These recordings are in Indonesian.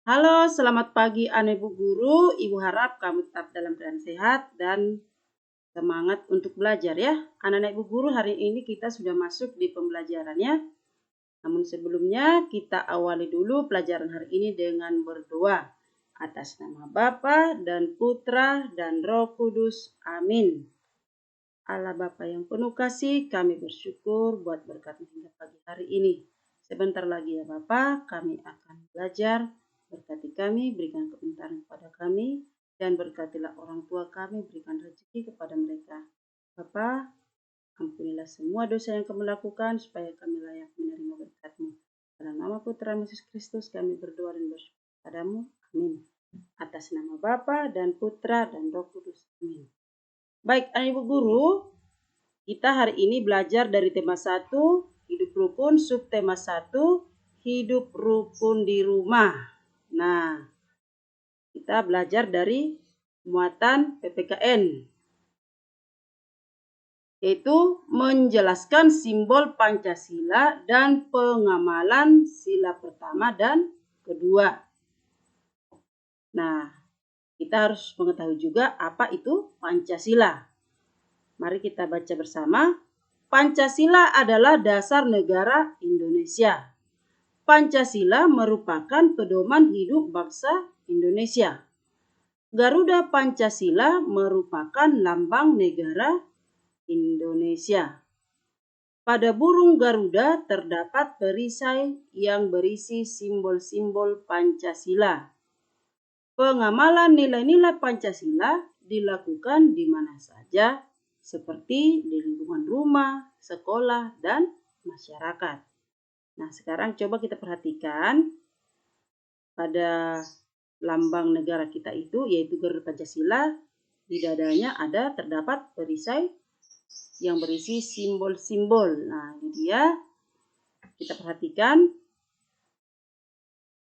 Halo, selamat pagi anak ibu guru. Ibu harap kamu tetap dalam keadaan sehat dan semangat untuk belajar ya. Anak-anak ibu guru, hari ini kita sudah masuk di pembelajarannya. Namun sebelumnya kita awali dulu pelajaran hari ini dengan berdoa. Atas nama Bapa dan Putra dan Roh Kudus. Amin. Allah Bapa yang penuh kasih, kami bersyukur buat berkat hingga pagi hari ini. Sebentar lagi ya Bapak, kami akan belajar. Berkati kami, berikan kepintaran kepada kami, dan berkatilah orang tua kami, berikan rezeki kepada mereka. Bapak, ampunilah semua dosa yang kami lakukan, supaya kami layak menerima berkat-Mu. Dalam nama Putra Yesus Kristus kami berdoa dan bersyukur padamu. Amin. Atas nama Bapa dan Putra dan Roh Kudus. Amin. Baik, anak ibu guru, kita hari ini belajar dari tema 1, hidup rukun, subtema 1, hidup rukun di rumah. Nah, kita belajar dari muatan PPKN, yaitu menjelaskan simbol Pancasila dan pengamalan sila pertama dan kedua. Nah, kita harus mengetahui juga apa itu Pancasila. Mari kita baca bersama. Pancasila adalah dasar negara Indonesia. Pancasila merupakan pedoman hidup bangsa Indonesia. Garuda Pancasila merupakan lambang negara Indonesia. Pada burung Garuda terdapat perisai yang berisi simbol-simbol Pancasila. Pengamalan nilai-nilai Pancasila dilakukan di mana saja, seperti di lingkungan rumah, sekolah, dan masyarakat. Nah, sekarang coba kita perhatikan pada lambang negara kita itu, yaitu Garuda Pancasila. Di dadanya terdapat perisai yang berisi simbol-simbol. Nah, ini dia. Kita perhatikan.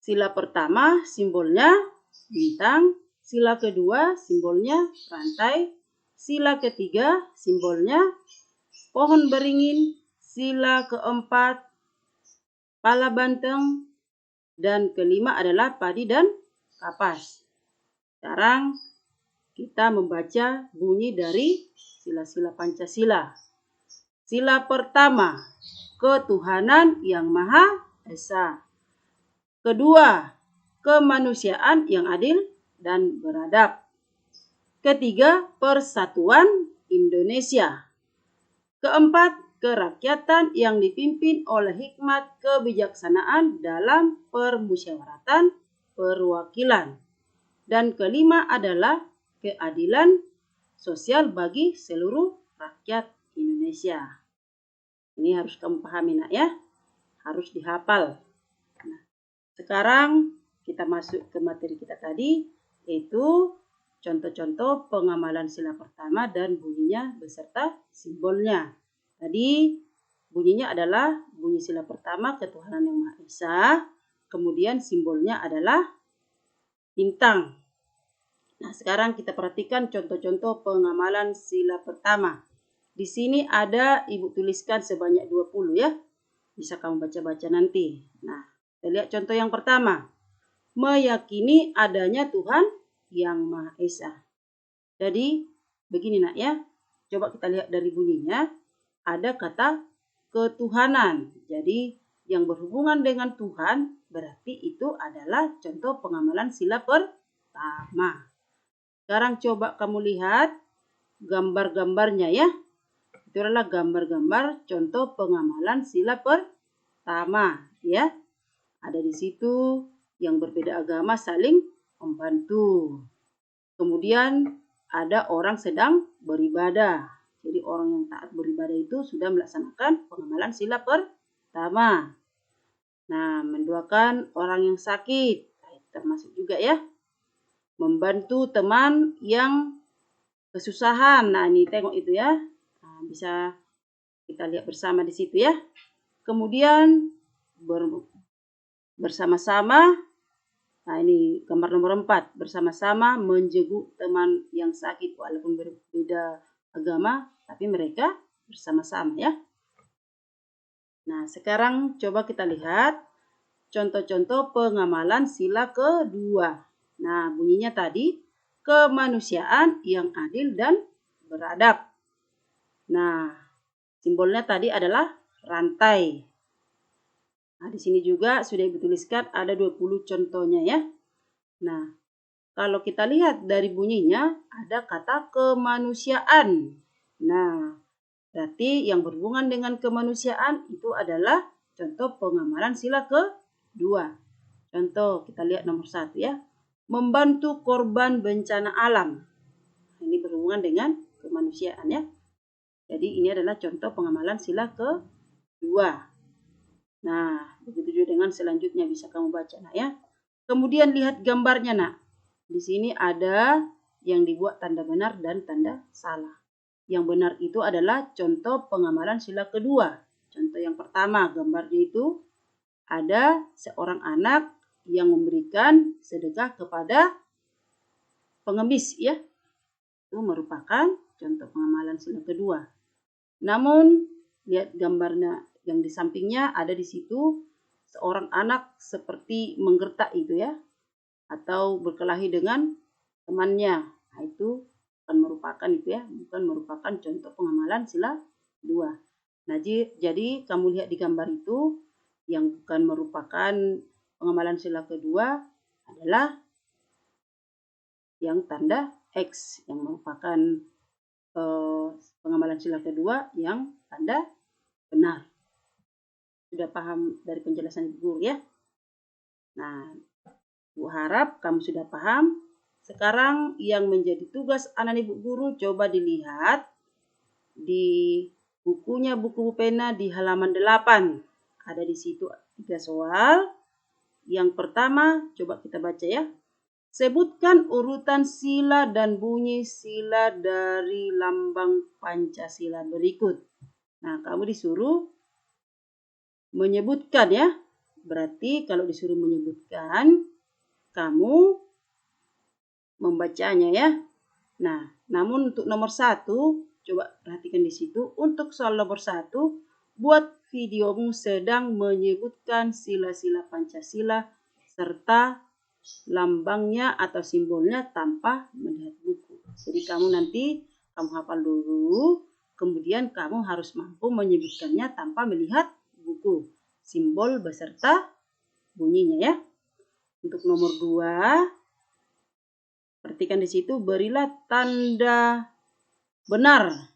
Sila pertama simbolnya bintang, sila kedua simbolnya rantai, sila ketiga simbolnya pohon beringin, sila keempat pala banteng, dan kelima adalah padi dan kapas. Sekarang kita membaca bunyi dari sila-sila Pancasila. Sila pertama, ketuhanan yang Maha Esa. Kedua, kemanusiaan yang adil dan beradab. Ketiga, persatuan Indonesia. Keempat, kerakyatan yang dipimpin oleh hikmat kebijaksanaan dalam permusyawaratan perwakilan. Dan kelima adalah keadilan sosial bagi seluruh rakyat Indonesia. Ini harus kamu pahami nak ya, harus dihafal. Nah, sekarang kita masuk ke materi kita tadi, yaitu contoh-contoh pengamalan sila pertama dan bunyinya beserta simbolnya. Tadi bunyinya adalah bunyi sila pertama ketuhanan yang Maha Esa, kemudian simbolnya adalah bintang. Nah, sekarang kita perhatikan contoh-contoh pengamalan sila pertama. Di sini ada ibu tuliskan sebanyak 20 ya. Bisa kamu baca-baca nanti. Nah, kita lihat contoh yang pertama. Meyakini adanya Tuhan yang Maha Esa. Jadi, begini nak ya. Coba kita lihat dari bunyinya. Ada kata ketuhanan. Jadi, yang berhubungan dengan Tuhan berarti itu adalah contoh pengamalan sila pertama. Sekarang coba kamu lihat gambar-gambarnya ya. Itu adalah gambar-gambar contoh pengamalan sila pertama ya. Ada di situ yang berbeda agama saling membantu. Kemudian ada orang sedang beribadah. Jadi orang yang taat beribadah itu sudah melaksanakan pengamalan sila pertama. Nah, mendoakan orang yang sakit termasuk juga ya. Membantu teman yang kesusahan. Nah, ini tengok itu ya. Nah, bisa kita lihat bersama di situ ya. Kemudian bersama-sama. Nah, ini gambar nomor 4. Bersama-sama menjenguk teman yang sakit walaupun berbeda agama, tapi mereka bersama-sama ya. Nah, sekarang coba kita lihat contoh-contoh pengamalan sila kedua. Nah, bunyinya tadi kemanusiaan yang adil dan beradab. Nah, simbolnya tadi adalah rantai. Nah, di sini juga sudah ibu tuliskan ada 20 contohnya ya. Nah, kalau kita lihat dari bunyinya ada kata kemanusiaan. Nah, berarti yang berhubungan dengan kemanusiaan itu adalah contoh pengamalan sila kedua. Contoh kita lihat nomor 1 ya. Membantu korban bencana alam. Ini berhubungan dengan kemanusiaan ya. Jadi ini adalah contoh pengamalan sila kedua. Nah, begitu juga dengan selanjutnya bisa kamu baca nak ya. Kemudian lihat gambarnya nak. Di sini ada yang dibuat tanda benar dan tanda salah. Yang benar itu adalah contoh pengamalan sila kedua. Contoh yang pertama gambarnya itu ada seorang anak yang memberikan sedekah kepada pengemis ya. Itu merupakan contoh pengamalan sila kedua. Namun lihat gambarnya yang di sampingnya ada di situ seorang anak seperti menggertak itu ya, atau berkelahi dengan temannya. Nah, itu bukan merupakan itu ya, bukan merupakan contoh pengamalan sila kedua. Nah, jadi kamu lihat di gambar itu yang bukan merupakan pengamalan sila kedua adalah yang tanda X yang merupakan pengamalan sila kedua yang tanda benar. Sudah paham dari penjelasan Ibu Guru ya? Nah, Ibu harap kamu sudah paham. Sekarang yang menjadi tugas anak Ibu Guru coba dilihat di bukunya buku pena di halaman 8. Ada di situ 3 soal. Yang pertama coba kita baca ya. Sebutkan urutan sila dan bunyi sila dari lambang Pancasila berikut. Nah, kamu disuruh menyebutkan ya. Berarti kalau disuruh menyebutkan, kamu membacanya ya. Nah, namun untuk nomor 1, coba perhatikan di situ. Untuk soal nomor 1, buat videomu sedang menyebutkan sila-sila Pancasila serta lambangnya atau simbolnya tanpa melihat buku. Jadi kamu nanti hafal dulu, kemudian kamu harus mampu menyebutkannya tanpa melihat buku, simbol beserta bunyinya ya. Untuk nomor 2, perhatikan di situ berilah tanda benar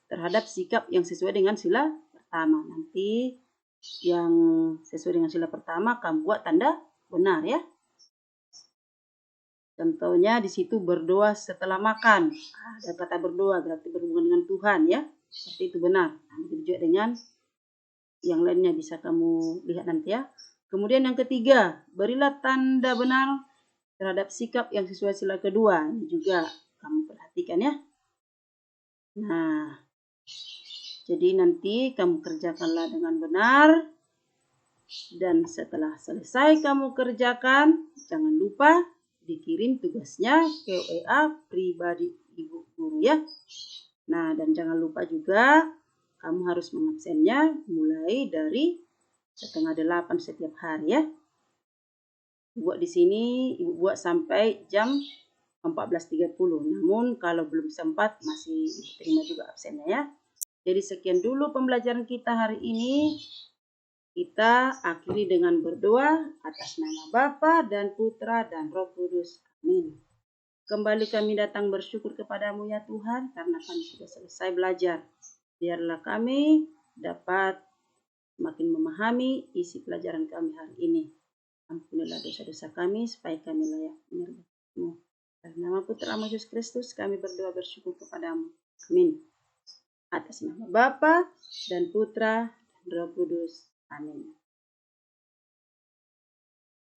terhadap sikap yang sesuai dengan sila pertama. Nanti yang sesuai dengan sila pertama kamu buat tanda benar ya. Contohnya di situ berdoa setelah makan. Ada kata berdoa berarti berhubungan dengan Tuhan ya. Seperti itu benar. Nah, begitu juga dengan yang lainnya bisa kamu lihat nanti ya. Kemudian yang ketiga, berilah tanda benar terhadap sikap yang sesuai sila kedua. Ini juga kamu perhatikan ya. Nah, jadi nanti kamu kerjakanlah dengan benar. Dan setelah selesai kamu kerjakan, jangan lupa dikirim tugasnya ke WA pribadi Ibu Guru ya. Nah, dan jangan lupa juga kamu harus mengabsennya mulai dari 7:30 setiap hari ya. Buat di sini Ibu buat sampai jam 14.30. Namun kalau belum sempat masih terima juga absennya ya. Jadi sekian dulu pembelajaran kita hari ini. Kita akhiri dengan berdoa atas nama Bapa dan Putra dan Roh Kudus. Amin. Kembali kami datang bersyukur kepadamu ya Tuhan karena kami sudah selesai belajar. Biarlah kami dapat makin memahami isi pelajaran kami hari ini. Ampunilah dosa-dosa kami supaya kami layak menyerahmu. Dalam nama Putra Yesus Kristus kami berdoa bersyukur kepadamu. Amin. Atas nama Bapa dan Putra dan Roh Kudus. Amin.